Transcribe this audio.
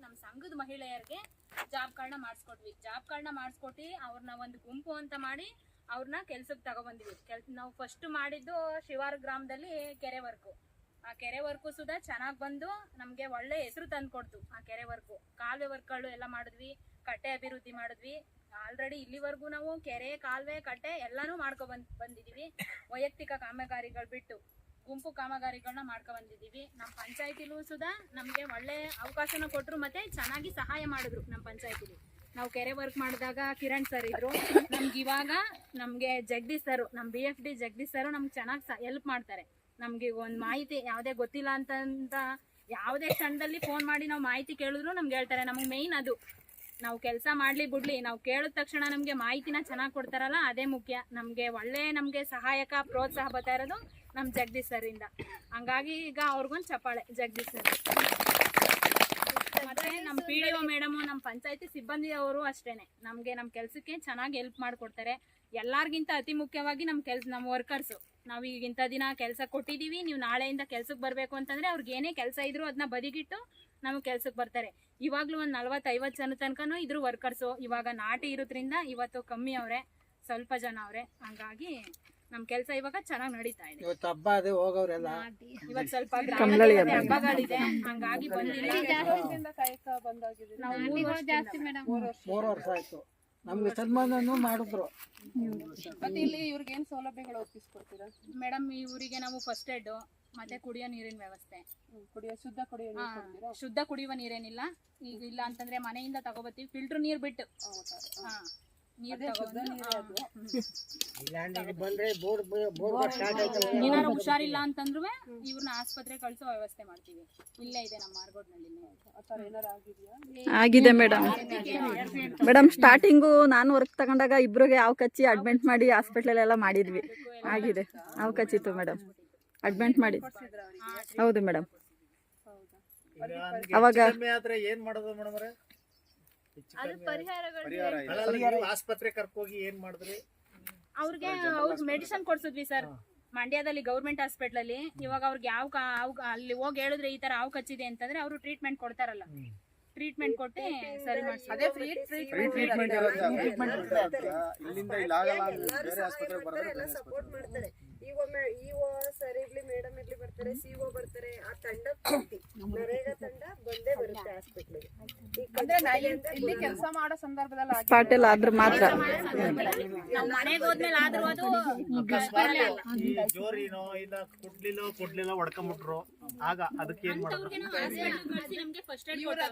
ನಮ್ಮ ಸಂಘದ ಮಹಿಳೆಯರಿಗೆ ಜಾಬ್ ಕಾರ್ಡ್ನ ಮಾಡಿಸ್ಕೊಟ್ವಿ. ಜಾಬ್ ಕಾರ್ಡ್ನ ಮಾಡಿಸ್ಕೊಟ್ಟು ಅವ್ರನ್ನ ಒಂದು ಗುಂಪು ಅಂತ ಮಾಡಿ ಅವ್ರನ್ನ ಕೆಲ್ಸಕ್ಕೆ ತಗೊಬಂದ್ವಿ. ನಾವು ಫಸ್ಟ್ ಮಾಡಿದ್ದು ಶಿವಾರ ಗ್ರಾಮದಲ್ಲಿ ಕೆರೆ ವರ್ಕು. ಆ ಕೆರೆ ವರ್ಕು ಸುಧಾ ಚೆನ್ನಾಗಿ ಬಂದು ನಮಗೆ ಒಳ್ಳೆ ಹೆಸರು ತಂದು ಕೊಡ್ತು. ಆ ಕೆರೆ ವರ್ಕು, ಕಾಲುವೆ ವರ್ಕ್ಗಳು ಎಲ್ಲ ಮಾಡಿದ್ವಿ, ಕಟ್ಟೆ ಅಭಿವೃದ್ಧಿ ಮಾಡಿದ್ವಿ. ಆಲ್ರೆಡಿ ಇಲ್ಲಿವರೆಗೂ ನಾವು ಕೆರೆ, ಕಾಲುವೆ, ಕಟ್ಟೆ ಎಲ್ಲಾನು ಬಂದಿದ್ದೀವಿ. ವೈಯಕ್ತಿಕ ಕಾಮಗಾರಿಗಳು ಬಿಟ್ಟು ಗುಂಪು ಕಾಮಗಾರಿಗಳನ್ನ ಬಂದಿದ್ದೀವಿ. ನಮ್ಮ ಪಂಚಾಯತಿಲೂ ಸುಧಾ ನಮಗೆ ಒಳ್ಳೆ ಅವಕಾಶನ ಕೊಟ್ಟರು, ಮತ್ತೆ ಚೆನ್ನಾಗಿ ಸಹಾಯ ಮಾಡಿದ್ರು. ನಮ್ಮ ಪಂಚಾಯತಿಲಿ ನಾವು ಕೆರೆ ವರ್ಕ್ ಮಾಡಿದಾಗ ಕಿರಣ್ ಸರ್ ಇದ್ರು. ಇವಾಗ ನಮಗೆ ಜಗದೀಶ್ ಸರ್, ನಮ್ಮ BFD ಜಗದೀಶ್ ಸರ್ ನಮ್ಗೆ ಚೆನ್ನಾಗಿ ಹೆಲ್ಪ್ ಮಾಡ್ತಾರೆ. ನಮ್ಗೆ ಒಂದು ಮಾಹಿತಿ ಯಾವುದೇ ಗೊತ್ತಿಲ್ಲ ಅಂತ ಯಾವುದೇ ಕ್ಷಣದಲ್ಲಿ ಫೋನ್ ಮಾಡಿ ನಾವು ಮಾಹಿತಿ ಕೇಳಿದ್ರು ನಮ್ಗೆ ಹೇಳ್ತಾರೆ. ನಮ್ಗೆ ಮೇಯ್ನ್ ಅದು, ನಾವು ಕೆಲಸ ಮಾಡ್ಲಿ ಬಿಡ್ಲಿ, ನಾವು ಕೇಳಿದ ತಕ್ಷಣ ನಮಗೆ ಮಾಹಿತಿನ ಚೆನ್ನಾಗಿ ಕೊಡ್ತಾರಲ್ಲ, ಅದೇ ಮುಖ್ಯ. ನಮಗೆ ಸಹಾಯಕ ಪ್ರೋತ್ಸಾಹ ಬರ್ತಾ ಇರೋದು ನಮ್ಮ ಜಗದೀಶ್ ಸರ್ ಇಂದ. ಹಂಗಾಗಿ ಈಗ ಅವ್ರಿಗೊಂದು ಚಪ್ಪಾಳೆ ಜಗದೀಶ್ ಸರ್. ಮತ್ತೆ ನಮ್ಮ PDO ಮೇಡಮು, ನಮ್ಮ ಪಂಚಾಯತಿ ಸಿಬ್ಬಂದಿ ಅವರು ಅಷ್ಟೇನೆ ನಮ್ಮ ಕೆಲಸಕ್ಕೆ ಚೆನ್ನಾಗಿ ಹೆಲ್ಪ್ ಮಾಡಿಕೊಡ್ತಾರೆ. ಎಲ್ಲರಿಗಿಂತ ಅತಿ ಮುಖ್ಯವಾಗಿ ನಮ್ಮ ವರ್ಕರ್ಸು. ನಾವು ಈಗ ಇಂಥ ದಿನ ಕೆಲಸ ಕೊಟ್ಟಿದ್ದೀವಿ, ನೀವು ನಾಳೆಯಿಂದ ಕೆಲ್ಸಕ್ಕೆ ಬರಬೇಕು ಅಂತಂದರೆ ಅವ್ರಿಗೆ ಏನೇ ಕೆಲಸ ಇದ್ರು ಅದನ್ನ ಬದಿಗಿಟ್ಟು ನಮಗೆ ಕೆಲ್ಸಕ್ಕೆ ಬರ್ತಾರೆ. ಇವಾಗಲೂ ಒಂದು 40-50 ಜನ ತನಕನೂ ಇದ್ರು ವರ್ಕರ್ಸು. ಇವಾಗ ನಾಟಿ ಇರೋದ್ರಿಂದ ಇವತ್ತು ಕಮ್ಮಿ ಅವರೇ, ಸ್ವಲ್ಪ ಜನ ಅವರೇ. ಹಂಗಾಗಿ ನಮ್ಮ ಕೆಲಸ ಇವಾಗ ಚೆನ್ನಾಗಿ ನಡೀತಾ ಇದೆ. ಇವತ್ತು ಹಬ್ಬ ಅದೇ ಹೋಗೋರೆಲ್ಲ, ಇವತ್ತು ಸ್ವಲ್ಪ ಹಬ್ಬಗಳಿದೆ, ಹಂಗಾಗಿ ಬಂದಿಲ್ಲ. ನಾವು 3 ವರ್ಷ ಆಯ್ತು. ನಮ್ಗೆ ಸನ್ಮಾನನೂ ಮಾಡಿದ್ರು. ಮತ್ತೆ ಇಲ್ಲಿ ಇವ್ರಿಗೆ ಏನ್ ಸೌಲಭ್ಯಗಳು ಒದಗಿಸ್ಕೊಡ್ತೀರಾ ಮೇಡಮ್? ಇವರಿಗೆ ನಾವು ಫಸ್ಟ್ ಏಡ್ ಮತ್ತೆ ಕುಡಿಯೋ ನೀರಿನ ವ್ಯವಸ್ಥೆ, ಶುದ್ಧ ಕುಡಿಯುವ ನೀರೇನಿಲ್ಲ. ಈಗ ಇಲ್ಲ ಅಂತಂದ್ರೆ ಮನೆಯಿಂದ ತಗೋಬತ್ತೀವಿ, ಫಿಲ್ಟರ್ ನೀರ್ ಬಿಟ್ಟು. ಏನಾರು ಹುಷಾರಿಲ್ಲ ಅಂತಂದ್ರು ಇವ್ರನ್ನ ಆಸ್ಪತ್ರೆ ಕಳ್ಸೋ ವ್ಯವಸ್ಥೆ ಮಾಡ್ತೀವಿ. ಇಲ್ಲೇ ಇದೆ ನಮ್ಮ ಮಾರ್ಗೋಡ್ನಲ್ಲಿ. ಆಗಿದೆ ಮೇಡಮ್ ಸ್ಟಾರ್ಟಿಂಗು ನಾನು ವರ್ಕ್ ತಗೊಂಡಾಗ ಇಬ್ರಿಗೆ ಹಾವು ಕಚ್ಚಿ ಅಡ್ಮಿಟ್ ಮಾಡಿ ಹಾಸ್ಪಿಟ್ಲಲ್ಲೆಲ್ಲ ಮಾಡಿದ್ವಿ. ಆಗಿದೆ, ಹಾವು ಕಚ್ಚಿತ್ತು ಮೇಡಮ್, ಅಡ್ಮಿಟ್ ಮಾಡಿ. ಹೌದು ಮೇಡಮ್. ಅವಾಗ ಏನ್ ಮಾಡೋದು ಮೇಡಮ್? ಆಸ್ಪತ್ರೆ ಕರ್ಕೋಗಿ ಏನ್ ಮಾಡಿದ್ರಿ? ಅವ್ರಿಗೆ ಮೆಡಿಸಿನ್ ಕೊಡ್ಸಿದ್ವಿ ಸರ್, ಮಂಡ್ಯದಲ್ಲಿ ಗೌರ್ಮೆಂಟ್ ಹಾಸ್ಪಿಟಲ್ ಅಲ್ಲಿ. ಇವಾಗ ಅವ್ರಿಗೆ ಅಲ್ಲಿ ಹೋಗಿ ಹೇಳಿದ್ರೆ ಈ ತರ ಹಾವು ಕಚ್ಚಿದೆ ಅಂತಂದ್ರೆ ಅವರು ಟ್ರೀಟ್ಮೆಂಟ್ ಕೊಡ್ತಾರಲ್ಲ, ಟ್ರೀಟ್ಮೆಂಟ್ ಕೊಟ್ಟು ಸರಿ ಮಾಡ್ತಾರೆ. ಸರ್ ಇರ್ಲಿ, ಮೇಡಮ್ ಇರ್ಲಿ ಬರ್ತಾರೆ, CO ಬರ್ತಾರೆ, ಆ ತಂಡ ನರೇಗಾ ತಂಡ ಬಂದೇ ಬರುತ್ತೆ ಹಾಸ್ಪಿಟ್ಲಿಗೆ. ಇಲ್ಲಿ ಕೆಲಸ ಮಾಡೋ ಸಂದರ್ಭದಲ್ಲಿ ಸ್ಪಾಟಲ್ ಆದ್ರೆ ಮಾತ್ರ. ನಾವು ಮನೆಗೆ ಹೋದ್ಮೇಲೆ ಆದ್ರೂ ಅದು ಜೋರಿನೋ ಇಲ್ಲ ಕೊಡ್ಲಿಲ್ಲ ಹೊಡ್ಕೊಂಡ್ಬಿಟ್ರು, ಆಗ ಅದಕ್ಕೆ ಏನ್ ಮಾಡೋದು? ನಮ್ಗೆ ಫಸ್ಟ್ ಏಡ್